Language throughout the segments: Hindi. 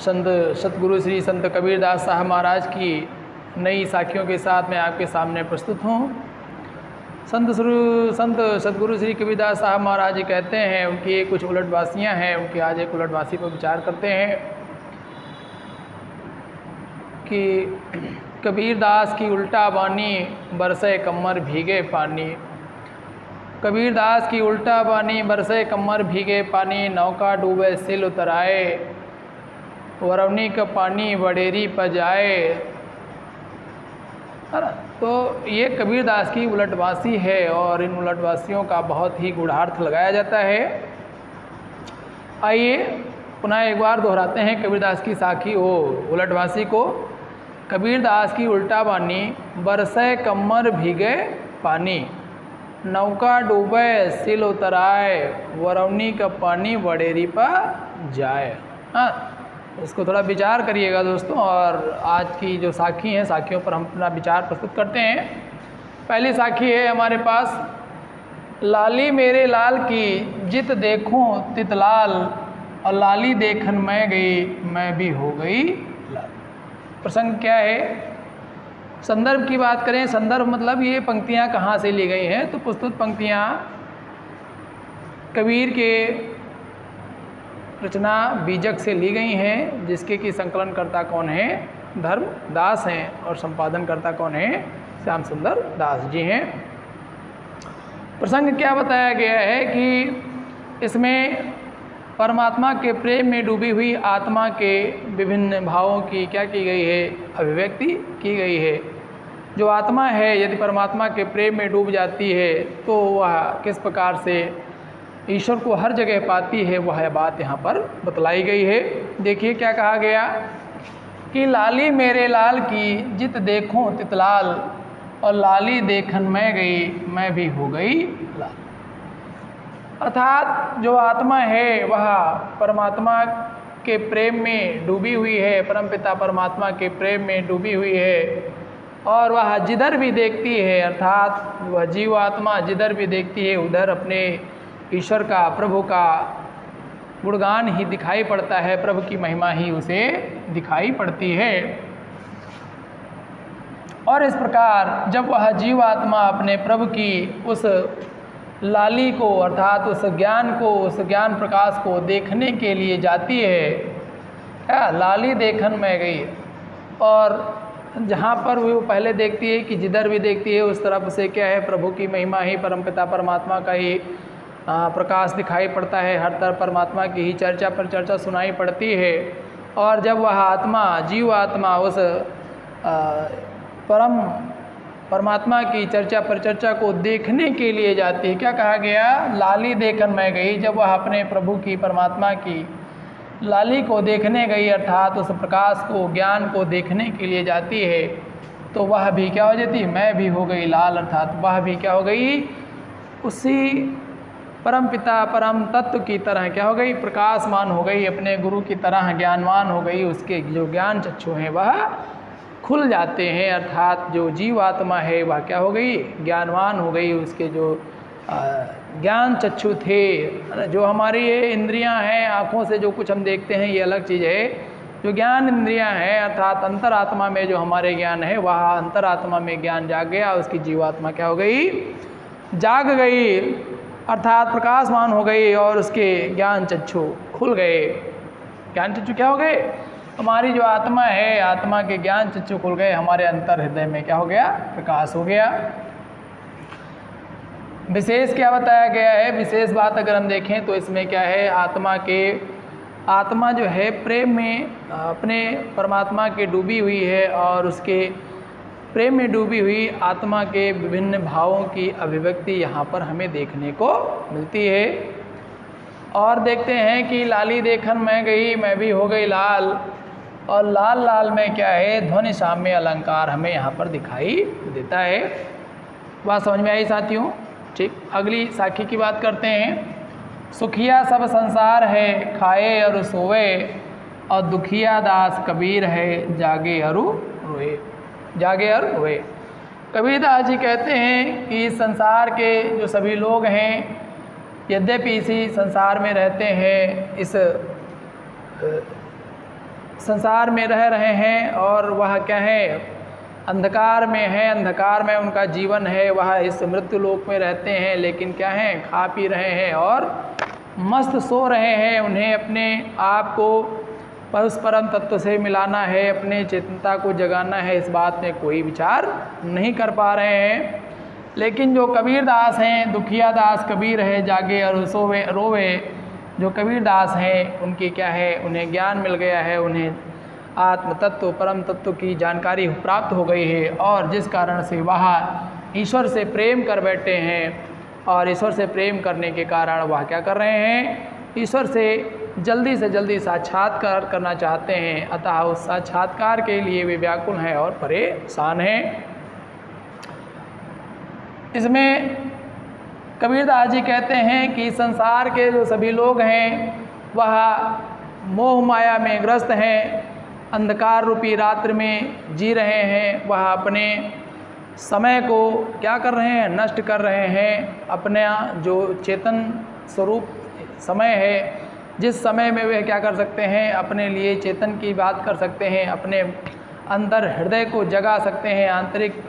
संत सतगुरु श्री संत कबीरदास साहब महाराज की नई साखियों के साथ मैं आपके सामने प्रस्तुत हूँ। संत सतगुरु श्री कबीरदास साहब महाराज जी कहते हैं, उनकी कुछ उलटवासियाँ हैं, उनकी आज एक उलटवासी पर विचार करते हैं कि कबीरदास की उल्टा बानी बरसे कमर भीगे पानी। कबीरदास की उल्टा बानी बरसे कमर भीगे पानी, नौका डूबे सिल उतराए, वरवनी का पानी वडेरी पर जाए। है ना। तो ये कबीरदास की उलटवासी है और इन उलटवासियों का बहुत ही गूढ़ार्थ लगाया जाता है। आइए पुनः एक बार दोहराते हैं कबीरदास की साखी हो उलटवासी को। कबीरदास की उल्टा बानी बरसे कमर भीगे पानी, नौका डूबे सिल उतराए, वरवनी का पानी वडेरी पर जाए। हाँ, इसको थोड़ा विचार करिएगा दोस्तों। और आज की जो साखी हैं, साखियों पर हम अपना विचार प्रस्तुत करते हैं। पहली साखी है हमारे पास, लाली मेरे लाल की जित देखूं तित लाल, और लाली देखन मैं गई मैं भी हो गई लाल। प्रसंग क्या है? संदर्भ की बात करें, संदर्भ मतलब ये पंक्तियाँ कहाँ से ली गई हैं, तो प्रस्तुत पंक्तियाँ कबीर के रचना बीजक से ली गई हैं, जिसके कि संकलनकर्ता कौन है? धर्मदास हैं, और संपादनकर्ता कौन है? श्याम सुंदर दास जी हैं। प्रसंग क्या बताया गया है कि इसमें परमात्मा के प्रेम में डूबी हुई आत्मा के विभिन्न भावों की क्या की गई है? अभिव्यक्ति की गई है। जो आत्मा है यदि परमात्मा के प्रेम में डूब जाती है तो वह किस प्रकार से ईश्वर को हर जगह पाती है, वह बात यहाँ पर बतलाई गई है। देखिए क्या कहा गया कि लाली मेरे लाल की जित देखूं तित लाल, और लाली देखन मैं गई मैं भी हो गई लाल। अर्थात जो आत्मा है वह परमात्मा के प्रेम में डूबी हुई है, परमपिता परमात्मा के प्रेम में डूबी हुई है, और वह जिधर भी देखती है, अर्थात वह जीव आत्मा जिधर भी देखती है उधर अपने ईश्वर का, प्रभु का गुणगान ही दिखाई पड़ता है, प्रभु की महिमा ही उसे दिखाई पड़ती है। और इस प्रकार जब वह जीव आत्मा अपने प्रभु की उस लाली को, अर्थात उस ज्ञान को, उस ज्ञान प्रकाश को देखने के लिए जाती है, क्या लाली देखन में गई, और जहाँ पर वो पहले देखती है कि जिधर भी देखती है उस तरफ से क्या है? प्रभु की महिमा ही, परमपिता परमात्मा का ही प्रकाश दिखाई पड़ता है, हर तरफ परमात्मा की ही चर्चा पर चर्चा सुनाई पड़ती है। और जब वह आत्मा, जीव आत्मा उस परमात्मा की चर्चा पर चर्चा को देखने के लिए जाती है, क्या कहा गया? लाली देखन मैं गई। जब वह अपने प्रभु की, परमात्मा की लाली को देखने गई, अर्थात उस प्रकाश को, ज्ञान को देखने के लिए जाती है, तो वह भी क्या हो जाती? मैं भी हो गई लाल। अर्थात वह भी क्या हो गई? उसी परम पिता परम तत्व की तरह क्या हो गई? प्रकाशमान हो गई, अपने गुरु की तरह ज्ञानवान हो गई। उसके जो ज्ञान चक्षु हैं वह खुल जाते हैं, अर्थात जो जीव आत्मा है वह क्या हो गई? ज्ञानवान हो गई। उसके जो ज्ञान चक्षु थे, जो हमारी ये इंद्रियां हैं, आँखों से जो कुछ हम देखते हैं ये अलग चीज़ है। जो ज्ञान इंद्रियां हैं, अर्थात अंतरात्मा में जो हमारे ज्ञान है, वह अंतरात्मा में ज्ञान जाग गया। उसकी जीवात्मा क्या हो गई? जाग गई, अर्थात प्रकाशमान हो गई, और उसके ज्ञान चक्षु खुल गए। ज्ञान चक्षु क्या हो गए? हमारी जो आत्मा है, आत्मा के ज्ञान चक्षु खुल गए, हमारे अंतर हृदय में क्या हो गया? प्रकाश हो गया। विशेष क्या बताया गया है? विशेष बात अगर हम देखें तो इसमें क्या है? आत्मा जो है प्रेम में अपने परमात्मा के डूबी हुई है, और उसके प्रेम में डूबी हुई आत्मा के विभिन्न भावों की अभिव्यक्ति यहाँ पर हमें देखने को मिलती है। और देखते हैं कि लाली देखन मैं गई मैं भी हो गई लाल, और लाल लाल में क्या है? ध्वनि साम्य अलंकार हमें यहाँ पर दिखाई देता है। बात समझ में आई साथियों? ठीक, अगली साखी की बात करते हैं। सुखिया सब संसार है खाए और सोए, और दुखिया दास कबीर है जागे और रोए। जागे और रोए। कबीरदास जी कहते हैं कि इस संसार के जो सभी लोग हैं, यद्यपि इसी संसार में रहते हैं, इस संसार में रह रहे हैं और वह क्या है, अंधकार में है, अंधकार में उनका जीवन है, वह इस मृत्यु लोक में रहते हैं, लेकिन क्या है, खा पी रहे हैं और मस्त सो रहे हैं। उन्हें अपने आप को उस परम तत्व से मिलाना है, अपने चेतनता को जगाना है, इस बात में कोई विचार नहीं कर पा रहे हैं। लेकिन जो कबीर दास हैं, दुखिया दास कबीर है, जागे और सोवे रोवे, जो कबीर दास हैं उनकी क्या है, उन्हें ज्ञान मिल गया है, उन्हें आत्म तत्व परम तत्व की जानकारी प्राप्त हो गई है, और जिस कारण से वह ईश्वर से प्रेम कर बैठे हैं, और ईश्वर से प्रेम करने के कारण वह क्या कर रहे हैं, ईश्वर से जल्दी साक्षात्कार करना चाहते हैं। अतः उस साक्षात्कार के लिए वे व्याकुल हैं और परेशान हैं। इसमें कबीरदास जी कहते हैं कि संसार के जो सभी लोग हैं वह मोह माया में ग्रस्त हैं, अंधकार रूपी रात्रि में जी रहे हैं, वह अपने समय को क्या कर रहे हैं, नष्ट कर रहे हैं। अपना जो चेतन स्वरूप समय है, जिस समय में वे क्या कर सकते हैं, अपने लिए चेतन की बात कर सकते हैं, अपने अंदर हृदय को जगा सकते हैं, आंतरिक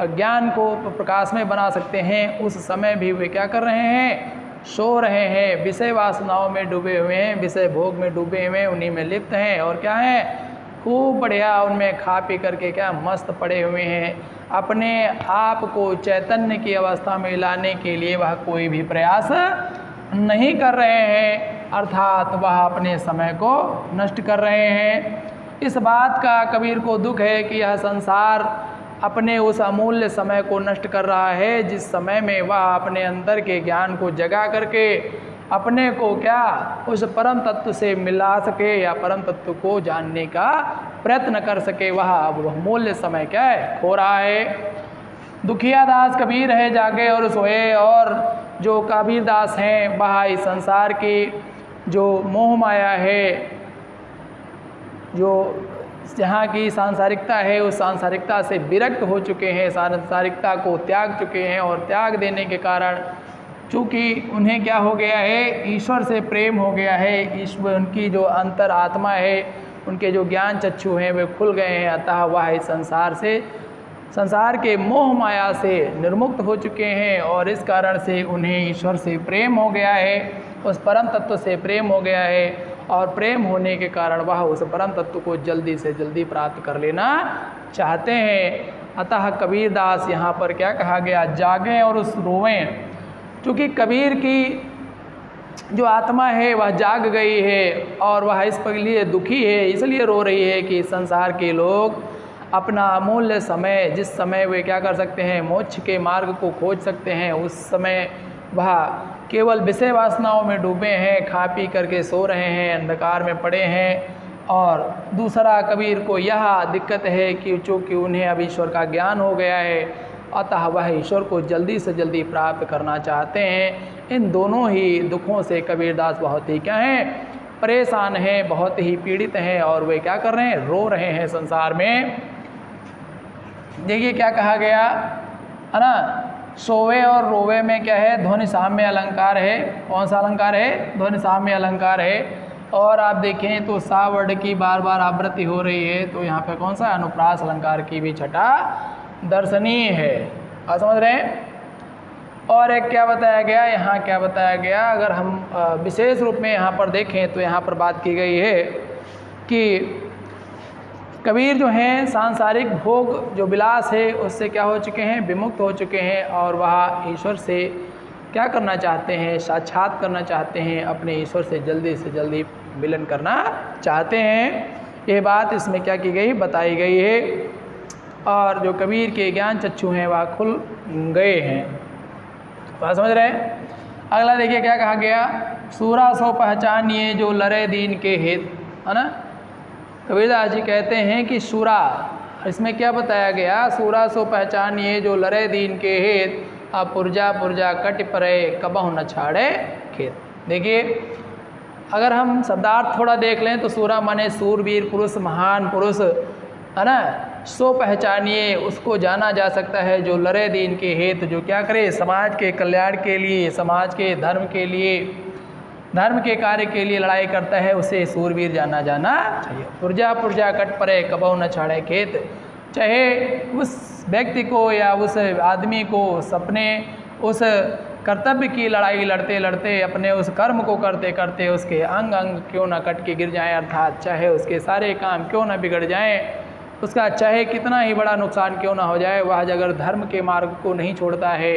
ज्ञान को प्रकाश में बना सकते हैं, उस समय भी वे क्या कर रहे हैं, सो रहे हैं, विषय वासनाओं में डूबे हुए हैं, विषय भोग में डूबे हुए हैं, उन्हीं में लिप्त हैं, और क्या है, खूब बढ़िया उनमें खा पी करके क्या मस्त पड़े हुए हैं। अपने आप को चैतन्य की अवस्था में लाने के लिए वह कोई भी प्रयास नहीं कर रहे हैं, अर्थात वह अपने समय को नष्ट कर रहे हैं। इस बात का कबीर को दुख है कि यह संसार अपने उस अमूल्य समय को नष्ट कर रहा है, जिस समय में वह अपने अंदर के ज्ञान को जगा करके अपने को क्या उस परम तत्व से मिला सके या परम तत्व को जानने का प्रयत्न कर सके, वह मूल्य समय क्या है, खो रहा है। दुखिया दास कबीर है, जागे और सोए, और जो कबीर दास हैं वह इस संसार की जो मोह माया है, जो जहाँ की सांसारिकता है, उस सांसारिकता से विरक्त हो चुके हैं, सांसारिकता को त्याग चुके हैं, और त्याग देने के कारण चूँकि उन्हें क्या हो गया है, ईश्वर से प्रेम हो गया है, ईश्वर उनकी जो अंतर आत्मा है, उनके जो ज्ञान चक्षु हैं वे खुल गए हैं, अतः वह इस संसार के मोह माया से निर्मुक्त हो चुके हैं, और इस कारण से उन्हें ईश्वर से प्रेम हो गया है, उस परम तत्व से प्रेम हो गया है, और प्रेम होने के कारण वह उस परम तत्व को जल्दी से जल्दी प्राप्त कर लेना चाहते हैं। अतः कबीर दास यहाँ पर क्या कहा गया, जागें और उस रोवें, क्योंकि कबीर की जो आत्मा है वह जाग गई है और वह इस पर लिए दुखी है, इसलिए रो रही है कि संसार के लोग अपना अमूल्य समय, जिस समय वे क्या कर सकते हैं, मोक्ष के मार्ग को खोज सकते हैं, उस समय वह केवल विषय वासनाओं में डूबे हैं, खा पी करके सो रहे हैं, अंधकार में पड़े हैं। और दूसरा कबीर को यह दिक्कत है कि चूँकि उन्हें अब ईश्वर का ज्ञान हो गया है, अतः वह ईश्वर को जल्दी से जल्दी प्राप्त करना चाहते हैं। इन दोनों ही दुखों से कबीरदास बहुत ही क्या हैं, परेशान हैं, बहुत ही पीड़ित हैं, और वे क्या कर रहे हैं, रो रहे हैं संसार में। देखिए क्या कहा गया है ना, सोवे और रोवे में क्या है, ध्वनि साम्य अलंकार है। कौन सा अलंकार है, ध्वनि साम्य अलंकार है। और आप देखें तो सा वर्ड की बार बार आवृत्ति हो रही है, तो यहाँ पे कौन सा, अनुप्रास अलंकार की भी छटा दर्शनीय है। आप समझ रहे हैं। और एक क्या बताया गया, यहाँ क्या बताया गया, अगर हम विशेष रूप में यहाँ पर देखें तो यहाँ पर बात की गई है कि कबीर जो हैं सांसारिक भोग जो विलास है उससे क्या हो चुके हैं, विमुक्त हो चुके हैं, और वह ईश्वर से क्या करना चाहते हैं, साक्षात करना चाहते हैं, अपने ईश्वर से जल्दी मिलन करना चाहते हैं। यह बात इसमें क्या की गई, बताई गई है। और जो कबीर के ज्ञान चक्षु हैं वह खुल गए हैं। बात समझ रहे हैं। अगला देखिए क्या कहा गया, सूरा सो पहचानिए जो लरे दीन के हित, है ना। कबीरदास जी कहते हैं कि सूरा, इसमें क्या बताया गया, सूरा सो पहचानिए जो लरे दीन के हित, अब पुरजा पुरजा कट परे कबहु न छाड़े खेत। देखिए अगर हम शब्दार्थ थोड़ा देख लें तो सूरा माने सूरवीर पुरुष, महान पुरुष, है ना। सो पहचानिए, उसको जाना जा सकता है जो लरे दीन के हेतु, जो क्या करे, समाज के कल्याण के लिए, समाज के धर्म के लिए धर्म के कार्य के लिए लड़ाई करता है उसे सूरवीर जाना चाहिए। पुरजा पुरजा कट परे कबहु न छाड़े खेत। चाहे उस व्यक्ति को या उस आदमी को अपने उस कर्तव्य की लड़ाई लड़ते लड़ते अपने उस कर्म को करते करते उसके अंग अंग क्यों न कट के गिर जाएं, अर्थात चाहे उसके सारे काम क्यों न बिगड़ जाएं, उसका चाहे कितना ही बड़ा नुकसान क्यों ना हो जाए, वह अगर धर्म के मार्ग को नहीं छोड़ता है,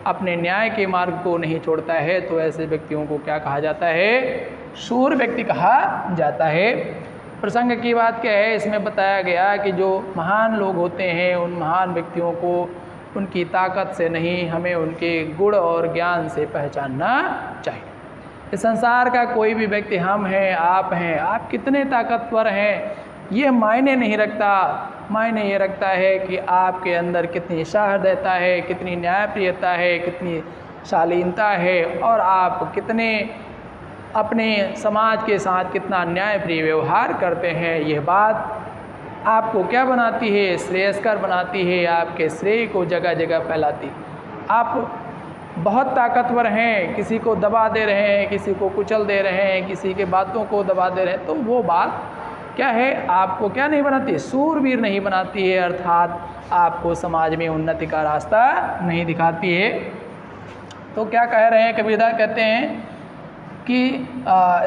अपने न्याय के मार्ग को नहीं छोड़ता है, तो ऐसे व्यक्तियों को क्या कहा जाता है? शूर व्यक्ति कहा जाता है। प्रसंग की बात क्या है, इसमें बताया गया कि जो महान लोग होते हैं उन महान व्यक्तियों को उनकी ताकत से नहीं, हमें उनके गुण और ज्ञान से पहचानना चाहिए। इस संसार का कोई भी व्यक्ति, हम हैं, आप कितने ताकतवर हैं, ये मायने नहीं रखता। मायने ये रखता है कि आपके अंदर कितनी सहृदयता है, कितनी न्यायप्रियता है, कितनी शालीनता है, और आप कितने अपने समाज के साथ कितना न्यायप्रिय व्यवहार करते हैं। यह बात आपको क्या बनाती है? श्रेयस्कर बनाती है, आपके श्रेय को जगह जगह फैलाती। आप बहुत ताकतवर हैं, किसी को दबा दे रहे हैं, किसी को कुचल दे रहे हैं, किसी के बातों को दबा दे रहे हैं, तो वो बात क्या है? आपको क्या नहीं बनाती? सूरवीर नहीं बनाती है, अर्थात आपको समाज में उन्नति का रास्ता नहीं दिखाती है। तो क्या कह रहे हैं कबीरदास? कहते हैं कि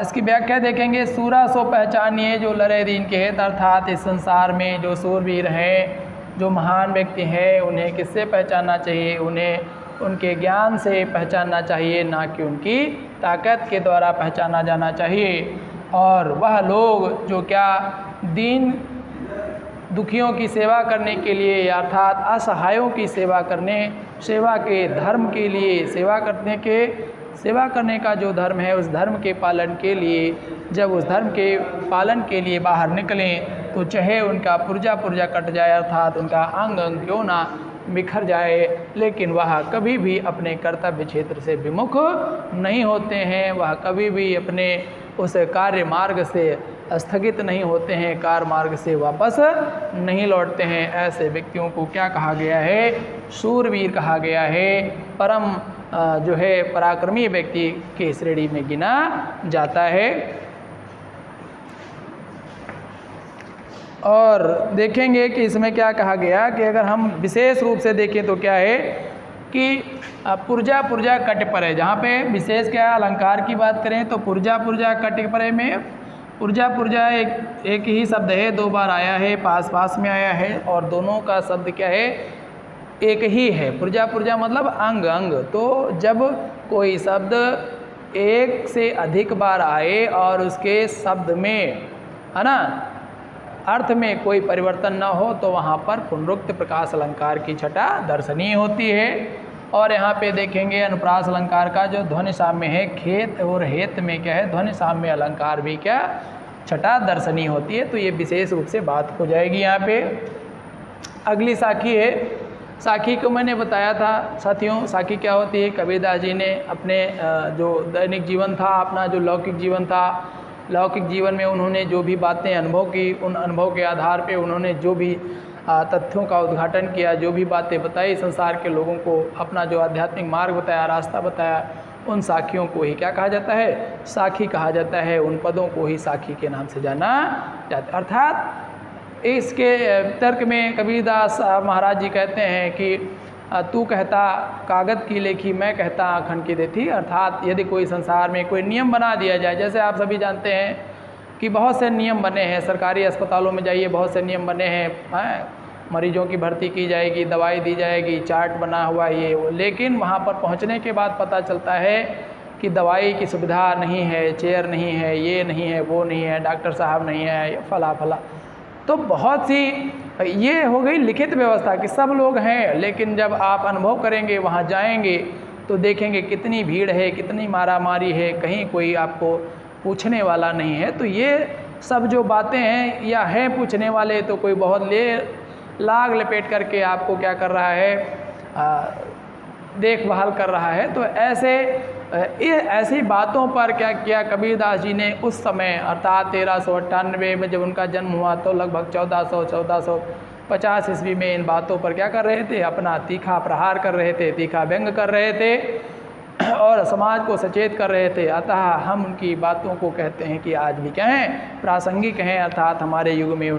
इसकी व्याख्या देखेंगे, सूरा सो पहचानिए जो लड़े दीन के हित, अर्थात इस संसार में जो सूरवीर हैं, जो महान व्यक्ति हैं, उन्हें किससे पहचानना चाहिए? उन्हें उनके ज्ञान से पहचानना चाहिए, ना कि उनकी ताकत के द्वारा पहचाना जाना चाहिए। और वह लोग जो क्या दीन दुखियों की सेवा करने के लिए, अर्थात असहायों की सेवा के धर्म के लिए, सेवा करने का जो धर्म है, उस धर्म के पालन के लिए, जब उस धर्म के पालन के लिए बाहर निकलें, तो चाहे उनका पुर्जा कट जाए, अर्थात उनका अंग अंग क्यों ना बिखर जाए, लेकिन वह कभी भी अपने कर्तव्य क्षेत्र से विमुख नहीं होते हैं। वह कभी भी अपने उस कार्य मार्ग से स्थगित नहीं होते हैं, कार्य मार्ग से वापस नहीं लौटते हैं। ऐसे व्यक्तियों को क्या कहा गया है? शूरवीर कहा गया है। परम जो है पराक्रमी व्यक्ति की श्रेणी में गिना जाता है। और देखेंगे कि इसमें क्या कहा गया कि अगर हम विशेष रूप से देखें तो क्या है कि पुर्जा कट परे, जहाँ पे विशेष क्या अलंकार की बात करें तो पुर्जा कट परे में पुर्जा एक ही शब्द है, 2 बार आया है, पास में आया है, और दोनों का शब्द क्या है? एक ही है। पुर्जा मतलब अंग अंग। तो जब कोई शब्द एक से अधिक बार आए और उसके शब्द में, है ना, अर्थ में कोई परिवर्तन न हो, तो वहाँ पर पुनरुक्त प्रकाश अलंकार की छटा दर्शनीय होती है। और यहाँ पे देखेंगे अनुप्रास अलंकार का जो ध्वनि साम्य है, खेत और हेत में क्या है? ध्वनि साम्य अलंकार भी क्या छटा दर्शनीय होती है। तो ये विशेष रूप से बात हो जाएगी यहाँ पे। अगली साखी है। साखी को मैंने बताया था साथियों, साखी क्या होती है? कबीरदास जी ने अपने जो दैनिक जीवन था, अपना जो लौकिक जीवन था, लौकिक जीवन में उन्होंने जो भी बातें अनुभव की, उन अनुभव के आधार पे उन्होंने जो भी तथ्यों का उद्घाटन किया, जो भी बातें बताई संसार के लोगों को, अपना जो आध्यात्मिक मार्ग बताया, रास्ता बताया, उन साखियों को ही क्या कहा जाता है? साखी कहा जाता है। उन पदों को ही साखी के नाम से जाना जाता है। अर्थात इसके तर्क में कबीरदास महाराज जी कहते हैं कि तू कहता कागज़ की लेखी, मैं कहता आखन की देती। अर्थात यदि कोई संसार में कोई नियम बना दिया जाए, जैसे आप सभी जानते हैं कि बहुत से नियम बने हैं, सरकारी अस्पतालों में जाइए, बहुत से नियम बने हैं, मरीजों की भर्ती की जाएगी, दवाई दी जाएगी, चार्ट बना हुआ ये वो, लेकिन वहाँ पर पहुँचने के बाद पता चलता है कि दवाई की सुविधा नहीं है, चेयर नहीं है, ये नहीं है, वो नहीं है, डॉक्टर साहब नहीं है, फला। तो बहुत सी ये हो गई लिखित व्यवस्था कि सब लोग हैं, लेकिन जब आप अनुभव करेंगे, वहाँ जाएंगे, तो देखेंगे कितनी भीड़ है, कितनी मारामारी है, कहीं कोई आपको पूछने वाला नहीं है। तो ये सब जो बातें हैं, या है पूछने वाले तो कोई बहुत लाग लपेट करके आपको क्या कर रहा है? देखभाल कर रहा है। तो ऐसी बातों पर क्या किया कबीरदास जी ने उस समय, अर्थात 1398 में जब उनका जन्म हुआ, तो लगभग 1450 ईस्वी में इन बातों पर क्या कर रहे थे? अपना तीखा प्रहार कर रहे थे, तीखा व्यंग कर रहे थे। और समाज को सचेत कर रहे थे। अतः हम उनकी बातों को कहते हैं कि आज भी क्या हैं, प्रासंगिक हैं, अर्थात हमारे युग में